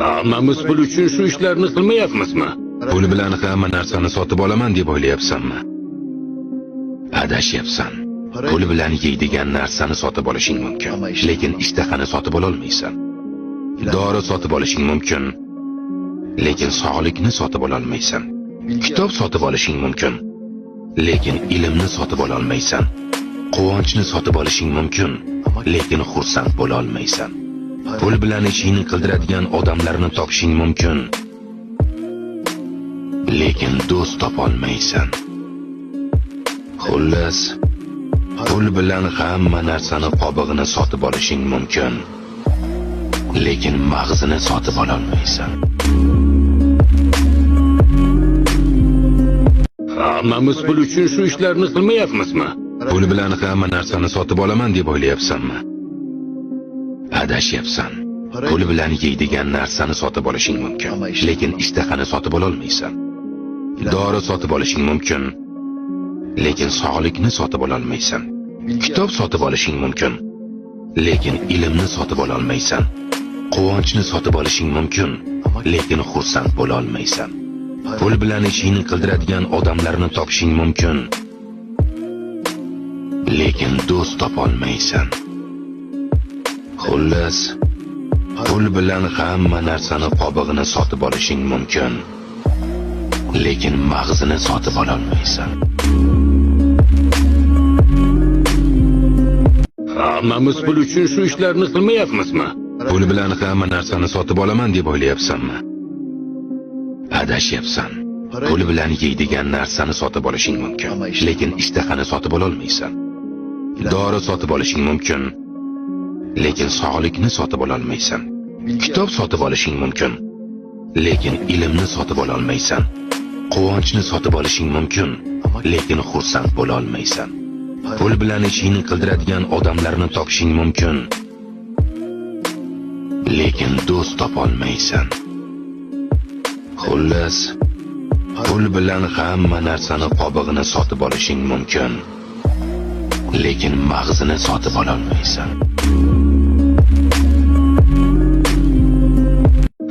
Hammamiz pul uchun shu ishlarni qilmayapmizmi? Pul bilan hamma narsani sotib olaman deb o'ylayapsanmi? Adashyapsan. Pul bilan yeydigan narsani sotib olishing mumkin, lekin ishtahani sotib ola olmaysan. Dori sotib olishing mumkin, lekin sog'likni sotib ola olmaysan. Kitob sotib olishing mumkin, lekin ilmni sotib ola olmaysan. Quvonchni sotib olishing mumkin, lekin xursand bo'la olmaysan. Pul bilan ishingni qildiradigan odamlarni topishing mumkin, lekin do'st topa olmaysan. Xullas, pul bilan hamma narsani qobig'ini sotib olishing mumkin, lekin mag'zini sotib ola olmaysan. Hammamiz pul uchun shu ishlarni qilmayapmizmi? Pul bilan hamma narsani sotib olaman deb o'ylayapsanmi? Adashyapsan. Pul bilan yeydigan narsani sotib olishing mumkin, lekin ishtahani sotib ola olmaysan. Dori sotib olishing mumkin, lekin sog'likni sotib ola olmaysan. Kitob sotib olishing mumkin, lekin ilmni sotib ola olmaysan. Quvonchni sotib olishing mumkin, lekin xursand bo'la olmaysan. Pul bilan ishingni qildiradigan odamlarni topishing mumkin, lekin do'st topa olmaysan. Xullas, pul bilan hamma narsani qobig'ini sotib olishing mumkin, lekin mag'zini sotib ola olmaysan. Hammamiz pul uchun shu ishlarni qilmayapmizmi? Pul bilan hamma narsani sotib olaman deb o'ylayapsanmi? Adashyapsan. Pul bilan yeydigan narsani sotib olishing mumkin, lekin ishtahani sotib ola olmaysan. Dori sotib olishing mumkin, lekin sog'likni sotib ola olmaysan. Kitob sotib olishing mumkin, lekin ilmni sotib ola olmaysan. Quvonchni sotib olishing mumkin, lekin xursand bo'la olmaysan. Pul bilan ishingni qildiradigan odamlarni topishing mumkin, lekin do'st topa olmaysan. Xullas, pul bilan hamma narsani qobig'ini sotib olishing mumkin, lekin mag'zini sotib ola olmaysan.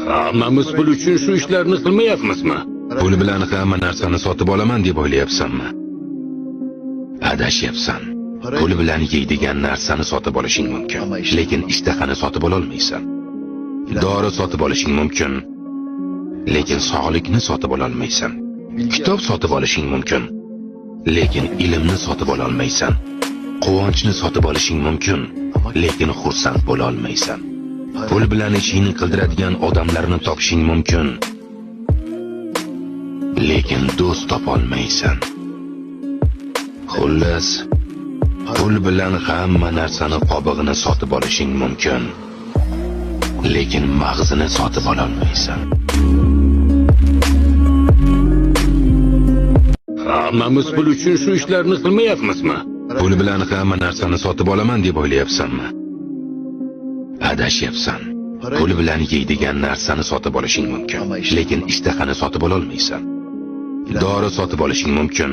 Hammamiz pul uchun shu ishlarni qilmayapmizmi? Pul bilan hamma narsani sotib olaman deb o'ylayapsanmi? Adashyapsan. Pul bilan yeydigan narsani sotib olishing mumkin, lekin ishtahani sotib ola olmaysan. Dori sotib olishing mumkin, lekin sog'likni sotib ola olmaysan. Kitob sotib olishing mumkin, lekin ilmni sotib ola olmaysan. Quvonchni sotib olishing mumkin, lekin xursand bo'la olmaysan. Pul bilan ishingni qildiradigan odamlarni topishing mumkin, lekin do'st topa olmaysan. Xullas, pul bilan hamma narsani qobig'ini sotib olishing mumkin, lekin mag'zini sotib ola olmaysan. Hammamiz pul uchun shu ishlarni qilmayapmizmi? Pul bilan hamma narsani sotib olaman deb o'ylayapsanmi? Adashyapsan. Pul bilan yeydigan narsani sotib olishing mumkin, lekin ishtahani sotib ola olmaysan. Dori sotib olishing mumkin,